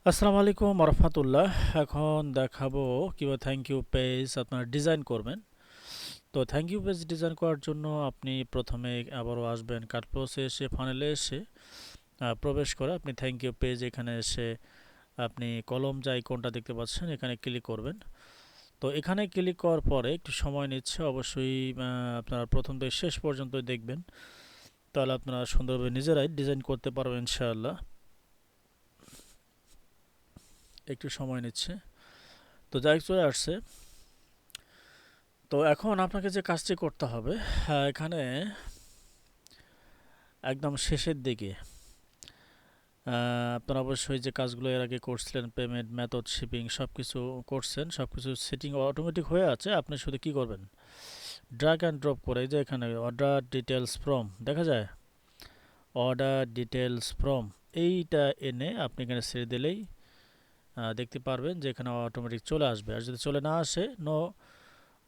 আসসালামু আলাইকুম রহমতুল্লাহ। এখন দেখাবো কিভাবে থ্যাংক ইউ পেজ আপনারা ডিজাইন করবেন। তো থ্যাংক ইউ পেজ ডিজাইন করার জন্য আপনি প্রথমে আবারও আসবেন কার্ডপ্লসে এসে ফানেলে এসে প্রবেশ করে আপনি থ্যাংক ইউ পেজ এখানে এসে আপনি কলম যে আইকনটা দেখতে পাচ্ছেন এখানে ক্লিক করবেন। তো এখানে ক্লিক করার পরে একটু সময় নিচ্ছে অবশ্যই। আপনারা প্রথম থেকে শেষ পর্যন্ত দেখবেন, তাহলে আপনারা সুন্দরভাবে নিজেরাই ডিজাইন করতে পারবেন ইনশাআল্লাহ। একটু সময় নিচ্ছে, তো যাই হোক চলে আসছে। তো এখন আপনাকে যে কাজটি করতে হবে, এখানে একদম শেষের দিকে আপনারা অবশ্যই যে কাজগুলো এর আগে করছিলেন, পেমেন্ট মেথড শিপিং সব কিছু করছেন, সব কিছু সেটিং অটোমেটিক হয়ে আছে। আপনি শুধু কি করবেন, ড্র্যাগ অ্যান্ড ড্রপ করে এই যে এখানে অর্ডার ডিটেলস ফ্রম দেখা যায়, অর্ডার ডিটেলস ফ্রম এইটা এনে আপনি এখানে ছেড়ে দিলেই দেখতে পারবেন যে এখানে অটোমেটিক চলে আসবে। আর যদি চলে না আসে, নো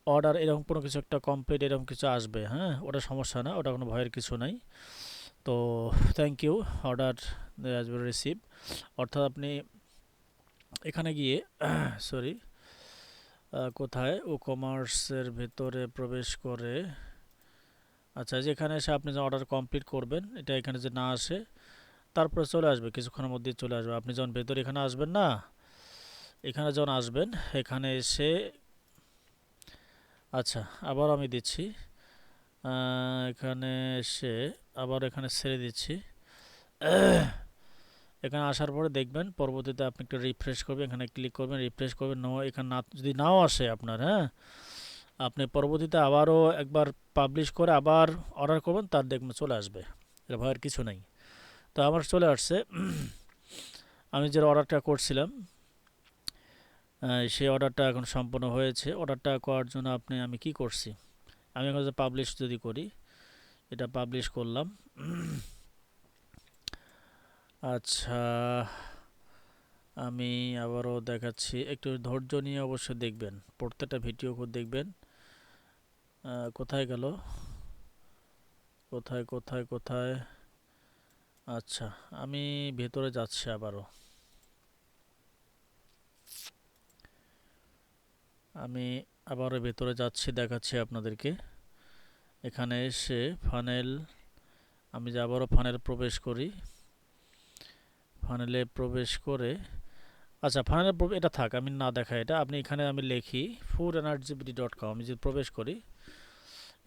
অর্ডার এরকম কোনো কিছু একটা কমপ্লিট এরকম কিছু আসবে, হ্যাঁ ওটা সমস্যা না, ওটা কোনো ভয়ের কিছু নাই। তো thank you order as well receive, অর্থাৎ আপনি এখানে গিয়ে সরি কোথায় ও কমার্সের ভেতরে প্রবেশ করে, আচ্ছা যেখানে এসে আপনি যে অর্ডার কমপ্লিট করবেন এটা এখানে যে না আসে, তারপরে চলে আসবে কিছুক্ষণের মধ্যে চলে আসবে। আপনি যখন ভেতরে এখানে আসবেন না, এখানে যখন আসবেন এখানে এসে, আচ্ছা আবার আমি দিচ্ছি, এখানে এসে আবার এখানে ছেড়ে দিচ্ছি। এখানে আসার পরে দেখবেন পরবর্তীতে আপনি একটু রিফ্রেশ করবেন, এখানে ক্লিক করবেন, রিফ্রেশ করবেন, নো এখানে না যদি নাও আসে আপনার, হ্যাঁ আপনি পরবর্তীতে আবারও একবার পাবলিশ করে আবার অর্ডার করবেন, তার দেখবেন চলে আসবে, এটা ভয়ের কিছু নেই। তো আমার চলে আসছে। আমি যে অর্ডারটা করছিলাম সেই অর্ডারটা এখন সম্পূর্ণ হয়েছে। অর্ডারটা করার জন্য আমি কি করছি, আমি এখন পাবলিশ যদি করি, এটা পাবলিশ করলাম। আচ্ছা আমি আবারও দেখাচ্ছি, একটু ধৈর্য নিয়ে অবশ্যই দেখবেন, প্রত্যেকটা ভিডিও দেখবেন। কোথায় গেল, কোথায় কোথায় কোথায়, আচ্ছা আমি ভেতরে যাচ্ছি আবারও, আমি আবারও ভেতরে যাচ্ছি, দেখাচ্ছি আপনাদেরকে। এখানে এসে ফানেল, আমি যে আবারও ফানেল প্রবেশ করি, ফানেলে প্রবেশ করে, আচ্ছা ফানেল এটা থাক, আমি না দেখা এটা, আপনি এখানে আমি লিখি foodenergybd.com, আমি যদি প্রবেশ করি,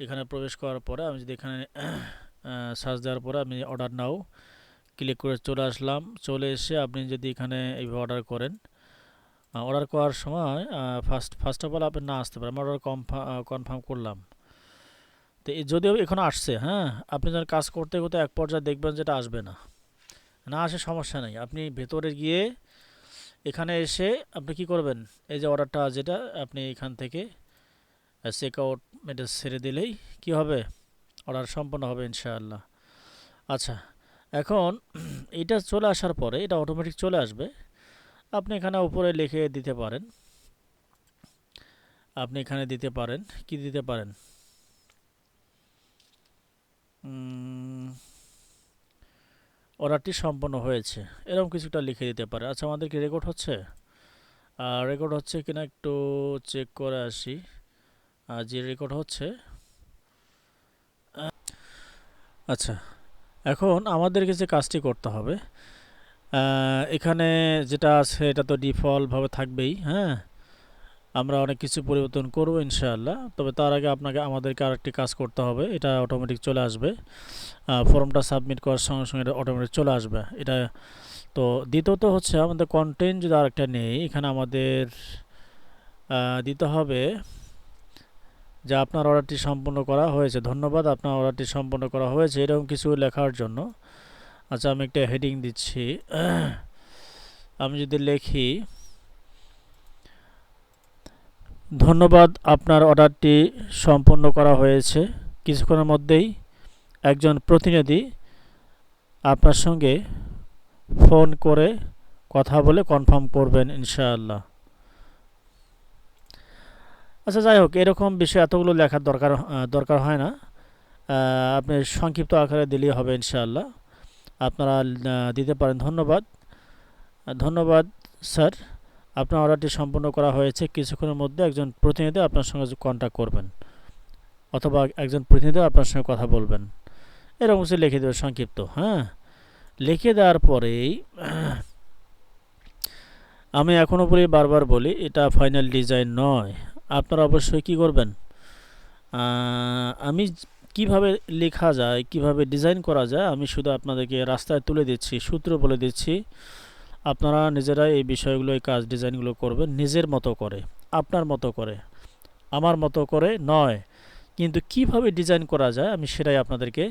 এখানে প্রবেশ করার পরে আমি যদি এখানে সার্চ দেওয়ার পরে আমি অর্ডার নাও ক্লিক করে চলে আসলাম। চলে এসে আপনি যদি এখানে এইভাবে অর্ডার করেন, অর্ডার করার সময় ফার্স্ট অফ অল আপনি না আসতে পারেন, আমি অর্ডার কনফার্ম করলাম। তো যদিও এখনও আসছে, হ্যাঁ আপনি যখন কাজ করতে করতে এক পর্যায়ে দেখবেন যেটা আসবে না, না আসে সমস্যা নেই, আপনি ভেতরে গিয়ে এখানে এসে আপনি কি করবেন, এই যে অর্ডারটা যেটা আপনি এখান থেকে চেক আউট এটা ছেড়ে দিলেই কি হবে, অর্ডার সম্পন্ন হবে ইনশাআল্লাহ। আচ্ছা এখন এটা চলে আসার পরে এটা অটোমেটিক চলে আসবে, আপনি এখানে উপরে লিখে দিতে পারেন, আপনি এখানে দিতে পারেন, কি দিতে পারেন, অর্ডারটি সম্পন্ন হয়েছে এরকম কিছুটা লিখে দিতে পারে। আচ্ছা আমাদের কি রেকর্ড হচ্ছে, রেকর্ড হচ্ছে কিনা একটু চেক করে আসি, যে রেকর্ড হচ্ছে। আচ্ছা এখন আমাদেরকে যে কাজটি করতে হবে, এখানে যেটা আছে এটা তো ডিফল্টভাবে থাকবেই, হ্যাঁ আমরা অনেক কিছু পরিবর্তন করব ইনশাআল্লাহ, তবে তার আগে আমাদেরকে আরেকটি কাজ করতে হবে, এটা অটোমেটিক চলে আসবে, ফর্মটা সাবমিট করার সঙ্গে সঙ্গে এটা অটোমেটিক চলে আসবে এটা। তো দ্বিতীয়ত হচ্ছে আমাদের কন্টেন্ট যদি আরেকটা নেই, এখানে আমাদের দিতে হবে যে আপনার অর্ডারটি সম্পূর্ণ করা হয়েছে, ধন্যবাদ আপনার অর্ডারটি সম্পূর্ণ করা হয়েছে, এরকম কিছু লেখার জন্য। আচ্ছা আমি একটা হেডিং দিচ্ছি, আমি যদি লিখি ধন্যবাদ আপনার অর্ডারটি সম্পূর্ণ করা হয়েছে, কিছুক্ষণের মধ্যেই একজন প্রতিনিধি আপনার সঙ্গে ফোন করে কথা বলে কনফার্ম করবেন ইনশাআল্লাহ। আচ্ছা যাই হোক এরকম বিষয় এতগুলো লেখার দরকার হয় না, আপনি সংক্ষিপ্ত আকারে দিলেই হবে ইনশাআল্লাহ। আপনারা দিতে পারেন ধন্যবাদ ধন্যবাদ স্যার, আপনার অর্ডারটি সম্পূর্ণ করা হয়েছে। কিছুক্ষণের মধ্যে একজন প্রতিনিধি আপনার সঙ্গে কন্ট্যাক্ট করবেন, অথবা একজন প্রতিনিধি আপনার সঙ্গে কথা বলবেন। এরকম কিছু লিখে দেবে সংক্ষিপ্ত। হ্যাঁ, লিখে দেওয়ার পরেই আমি এখনও বলি, বারবার বলি, এটা ফাইনাল ডিজাইন নয়। আপনারা অবশ্যই কি করবেন, আমি কিভাবে লেখা যায়, কিভাবে ডিজাইন করা যায়, আমি শুধু আপনাদেরকে রাস্তায় তুলে দিচ্ছি, সূত্র বলে দিচ্ছি। আপনারা নিজেরাই এই বিষয়গুলো, এই কাজ ডিজাইনগুলো করবেন নিজের মতো করে, আপনার মতো করে, আমার মতো করে নয়। কিন্তু কিভাবে ডিজাইন করা যায় আমি সেটাই আপনাদেরকে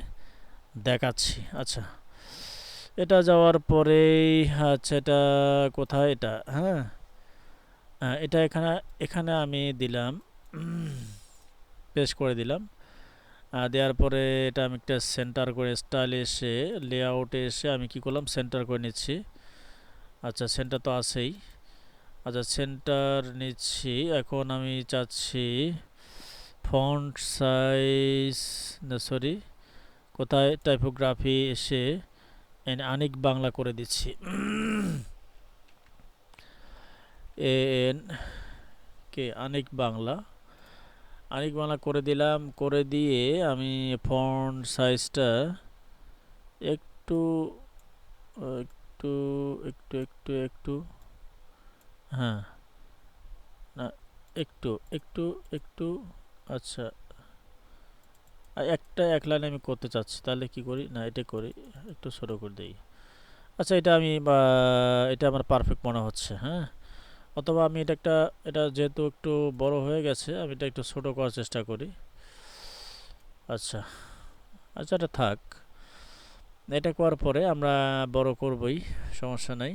দেখাচ্ছি। আচ্ছা, এটা যাওয়ার পরেই, আচ্ছা এটা কোথায়, এটা, হ্যাঁ, এটা এখানে এখানে আমি দিলাম, পেস্ট করে দিলাম। দেওয়ার পরে এটা আমি একটা সেন্টার করে, স্টাইলে এসে লেআউটে এসে আমি কি করলাম, সেন্টার করে নিচ্ছি। আচ্ছা, সেন্টার তো আছেই। আচ্ছা, সেন্টার নিচ্ছি। এখন আমি চাচ্ছি ফন্ট সাইজ, না সরি, কোথায়, টাইপোগ্রাফি এসে আনিক বাংলা করে দিচ্ছি। এন কে আনিক বাংলা, আনিক বাংলা করে দিলাম। করে দিয়ে আমি ফন্ট সাইজটা একটু একটু একটু একটু একটু হ্যাঁ, না, একটু একটু একটু আচ্ছা, একটা এক লাইন আমি করতে চাচ্ছি, তাহলে কি করি, না এটা করি, একটু ছোটো করে দিই। আচ্ছা, এটা আমি এটা আমার পারফেক্ট মনে হচ্ছে। হ্যাঁ, অথবা আমি এটা যেহেতু একটু বড় হয়ে গেছে, আমি এটা একটু ছোটো করার চেষ্টা করি। আচ্ছা, আচ্ছা, এটা থাক। এটা করার পরে আমরা বড় করবই, সমস্যা নাই।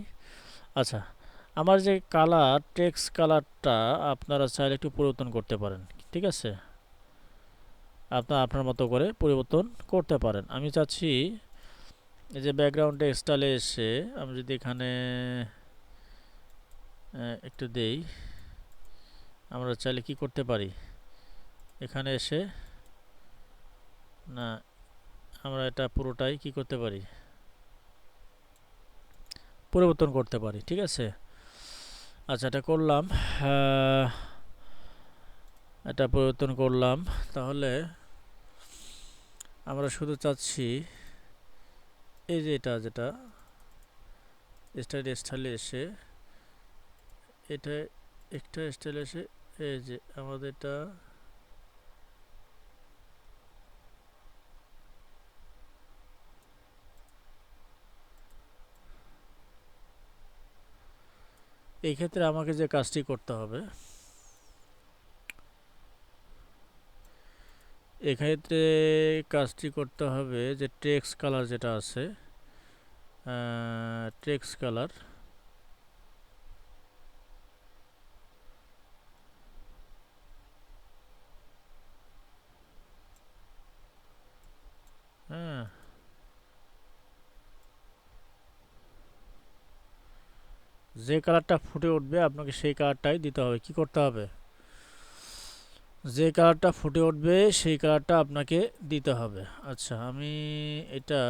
আচ্ছা, আমার যে কালার, টেক্সট কালারটা আপনারা চাইলে একটু পরিবর্তন করতে পারেন, ঠিক আছে? আপনার মতো করে পরিবর্তন করতে পারেন। আমি চাচ্ছি এই যে ব্যাকগ্রাউন্ড টেক্সটাইলে এসে আমি যদি এখানে একটু দেই, আমরা চাইলে কি করতে পারি, এখানে এসে, না, আমরা এটা পুরোটাই কি করতে পারি, পরিবর্তন করতে পারি, ঠিক আছে? আচ্ছা, এটা করলাম, এটা পরিবর্তন করলাম। তাহলে আমরা শুধু চাচ্ছি এই যে এটা, যেটা স্টাইলে এসে, এটা একটা স্টাইল এসে, এই যে আমাদের এটা এই ক্ষেত্রে আমাকে যে কাজটি করতে হবে, এক্ষেত্রে কাজটি করতে হবে যে টেক্সট কালার যেটা আছে, টেক্সট কালার, হ্যাঁ, যে কালারটা ফুটে উঠবে আপনাকে সেই কালারটাই দিতে হবে। কি করতে হবে, যে কালারটা ফুটে উঠবে সেই কালারটা আপনাকে দিতে হবে। আচ্ছা, আমি এটা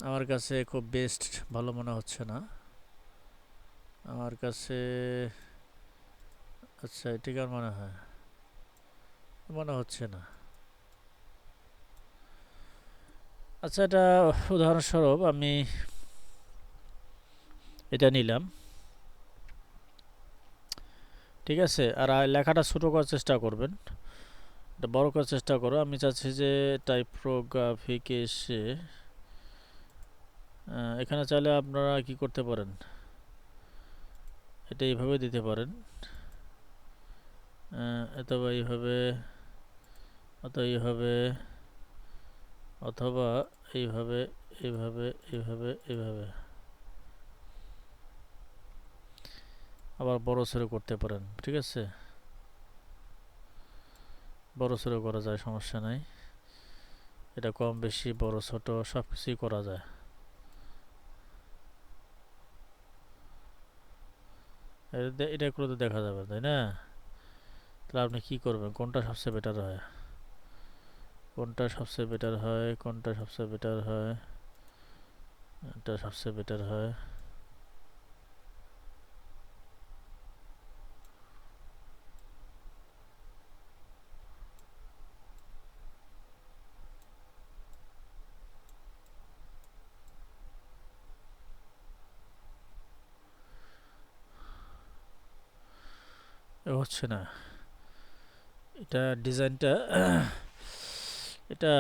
আমার কাছে খুব বেস্ট ভালো মনে হচ্ছে না আমার কাছে। আচ্ছা, এটা কেমন মনে হয়, মনে হচ্ছে না। আচ্ছা, এটা উদাহরণস্বরূপ আমি এটা নিলাম, ঠিক আছে? আর লেখাটা ছোটো করার চেষ্টা করবেন, এটা বড় করার চেষ্টা করো। আমি চাচ্ছি যে টাইপোগ্রাফিকে এসে এখানে চাইলে আপনারা কি করতে পারেন, এটা এইভাবে দিতে পারেন, অথবা এইভাবে, অথবা এইভাবে, অথবা এইভাবে, এইভাবে, এইভাবে, এইভাবে, আবার বড় সড়ো করতে পারেন, ঠিক আছে? বড় সড়ো করা যায়, সমস্যা নাই। এটা কম বেশি, বড় ছোট সব কিছুই করা যায়। এটা করে তো দেখা যাবে, তাই না? তাহলে আপনি কি করবেন, কোনটা সবচেয়ে বেটার হয়, কোনটা সবচেয়ে বেটার হয়, কোনটা সবচেয়ে বেটার হয়, এটা সবচেয়ে বেটার হয়। হচ্ছে না, এটা ডিজাইনটা এটা।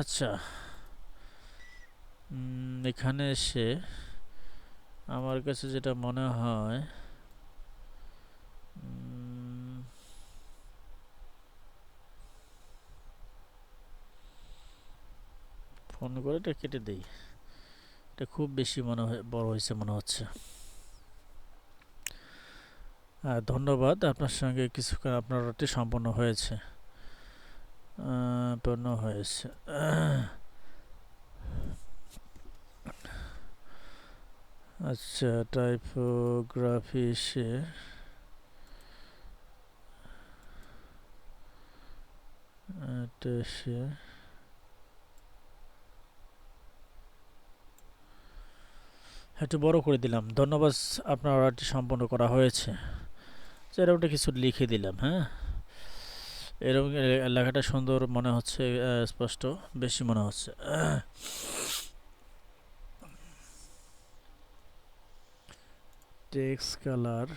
আচ্ছা, এখানে এসে আমার কাছে যেটা মনে হয়, ফোন করে এটা কেটে দেই। এটা খুব বেশি মনে হয় বড় হয়েছে মনে হচ্ছে। ধন্যবাদ, আপনার সঙ্গে কিছুক্ষণ আপনার অর্ডারটি সম্পন্ন হয়েছে, পূর্ণ হয়েছে। আচ্ছা, টাইপোগ্রাফি এসে এটা এসে একটু বড় করে দিলাম। ধন্যবাদ, আপনার অর্ডারটি সম্পন্ন করা হয়েছে। এরকমটা কিছু লিখে দিলাম। হ্যাঁ, এরকম লেখাটা সুন্দর মনে হচ্ছে, স্পষ্ট বেশি মনে হচ্ছে। টেক্সট কালার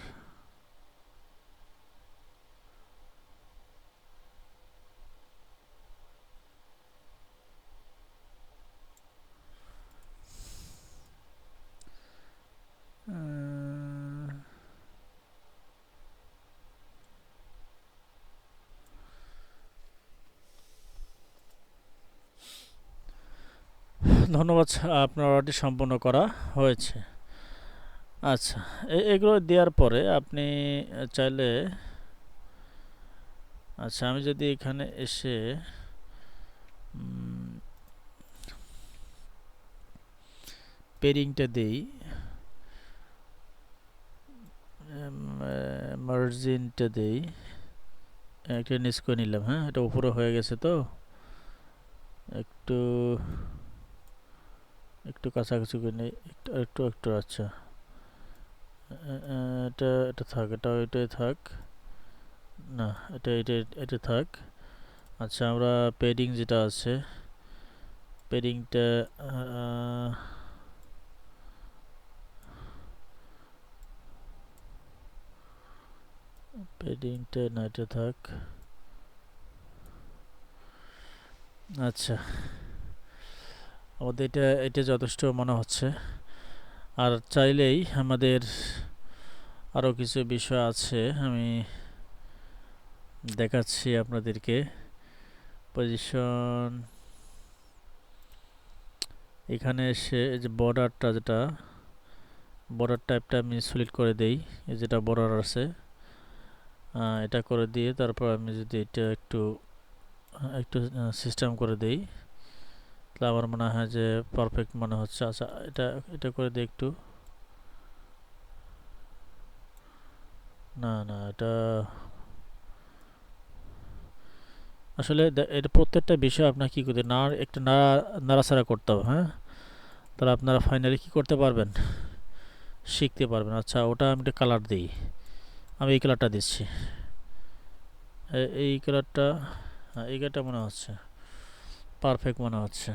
ধন্যবাদ, আপনার অর্ডারটি সম্পন্ন করা হয়েছে। আচ্ছা, এগুলো দেওয়ার পরে আপনি চাইলে, আচ্ছা আমি যদি এখানে এসে পেরিংটা দেই, মার্জিনটা দেই, একটা নিচ করে নিলাম। হ্যাঁ, এটা উপরে হয়ে গেছে, তো একটু একটু কাছাকাছি করে নিই, একটু একটু। আচ্ছা, এটা থাক, এটাই থাক, না এটা থাক। আচ্ছা, আমরা পেডিং যেটা আছে, পেডিংটা না, এটা থাক। আচ্ছা, আমাদের এটা যথেষ্ট মনে হচ্ছে। আর চাইলেই আমাদের আরও কিছু বিষয় আছে, আমি দেখাচ্ছি আপনাদেরকে। পজিশন, এখানে এসে এই যে বর্ডারটা, যেটা বর্ডার টাইপটা আমি সিলেক্ট করে দেই, এই যেটা বর্ডার আছে, এটা করে দিয়ে তারপর আমি যদি এটা একটু একটু সিস্টেম করে দেই, তাহলে আমার মনে হয় যে পারফেক্ট মনে হচ্ছে। আচ্ছা, এটা করে দিই একটু। না না, এটা আসলে এটা প্রত্যেকটা বিষয় আপনার কী করতে একটু নাড়াচাড়া করতে হবে। হ্যাঁ, তাহলে আপনারা ফাইনালি কী করতে পারবেন, শিখতে পারবেন। আচ্ছা, ওটা আমি একটা কালার দিই, আমি এই কালারটা দিচ্ছি, এই কালারটা। হ্যাঁ, এই কালারটা মনে হচ্ছে পারফেক্ট মনে হচ্ছে।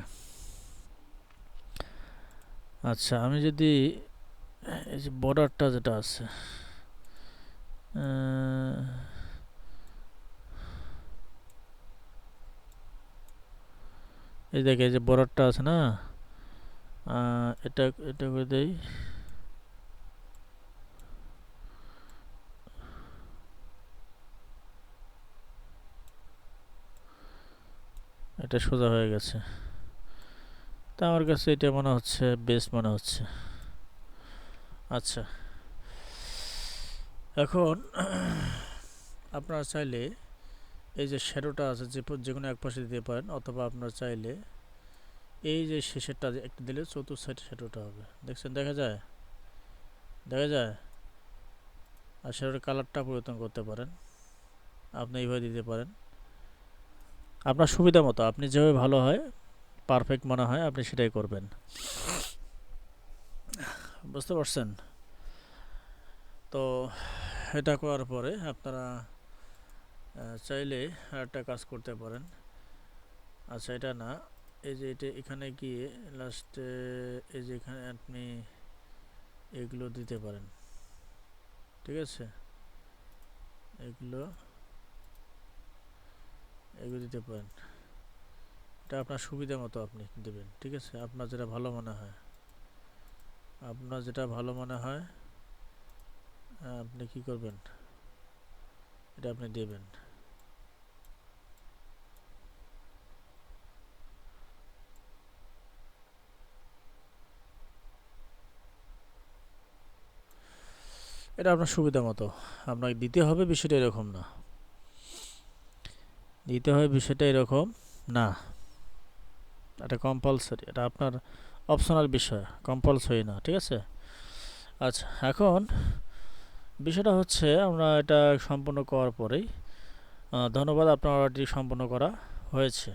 আচ্ছা, আমি যদি এই যে বর্ডারটা যেটা আছে, এই দেখে এই যে বর্ডারটা আছে না, এটা এটা করে দেই। এটা সোজা হয়ে গেছে, তা আমার কাছে এটা মনে হচ্ছে বেস্ট মনে হচ্ছে। আচ্ছা, এখন আপনারা চাইলে এই যে শ্যাডোটা আছে, যে কোনো এক পাশে দিতে পারেন, অথবা আপনারা চাইলে এই যে শেষেরটা একটা দিলে চতুর্থ সাইডে শ্যাডোটা হবে। দেখছেন, দেখা যায়, দেখা যায়। আর শ্যাডোর কালারটা পরিবর্তন করতে পারেন, আপনি এইভাবে দিতে পারেন আপনার সুবিধা মতো, আপনি যেভাবে ভালো হয়, পারফেক্ট মনে হয়, আপনি সেটাই করবেন। বুঝতে পারছেন? তো এটা করার পরে আপনারা চাইলে একটা কাজ করতে পারেন। আচ্ছা, এটা না, এই যে এটা এখানে গিয়ে লাস্টে এই যে এখানে আপনি এগুলো দিতে পারেন। ঠিক আছে, এগুলো এগুলো দিতে পারেন। এটা আপনার সুবিধা মতো আপনি দেবেন, ঠিক আছে? আপনার যেটা ভালো মনে হয়, আপনার যেটা ভালো মনে হয় আপনি কি করবেন, এটা আপনি দেবেন। এটা আপনার সুবিধা মতো আপনাকে দিতে হবে, বিষয়টা এরকম না। দিতে হবে বিষয়টা এরকম না, এটা কম্পালসারি, এটা আপনার অপশনাল বিষয়, কম্পালসারি না, ঠিক আছে? আচ্ছা, এখন বিষয়টা হচ্ছে আমরা এটা সম্পূর্ণ করার পরেই ধন্যবাদ, আপনার অর্ডারটি সম্পূর্ণ করা হয়েছে।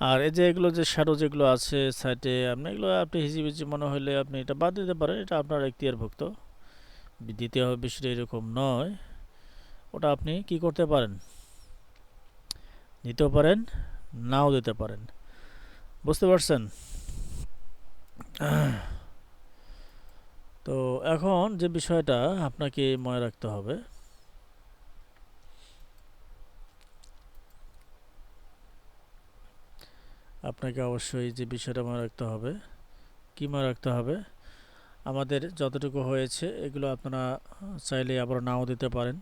আর এই যে এগুলো যে শ্যাডো যেগুলো আছে সাইটে, আপনি এগুলো আপনি হিজিবিজি মনে হলে আপনি এটা বাদ দিতে পারেন, এটা আপনার এখতিয়ারভুক্ত। দিতে হবে বিষয়টা এরকম নয়, ওটা আপনি কি করতে পারেন, দিতেও পারেন, নাও দিতে পারেন। বুঝতে পারছেন? তো এখন যে বিষয়টা আপনাকে মনে রাখতে হবে, আপনাকে অবশ্যই যে বিষয়টা মনে রাখতে হবে, কি মনে রাখতে হবে, আমাদের যতটুকু হয়েছে এগুলো আপনারা চাইলে আবার নাও দিতে পারেন,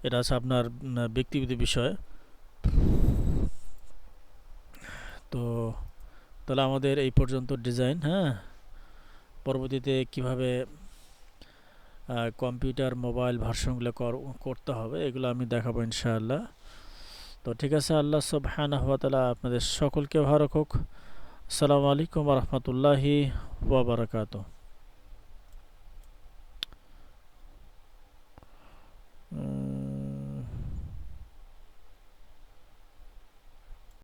এটা হচ্ছে আপনার ব্যক্তিগত বিষয়। তো তাহলে আমাদের এই পর্যন্ত ডিজাইন, হ্যাঁ, পরবর্তীতে কিভাবে কম্পিউটার মোবাইল ভার্সনগুলো করতে হবে এগুলো আমি দেখাবো ইনশাআল্লাহ। তো ঠিক আছে, আল্লাহ সুবহানাহু ওয়া তাআলা আপনাদের সকলকে ভালো রাখুক। আসসালামু আলাইকুম ওয়া রাহমাতুল্লাহি ওয়া বারাকাতুহু।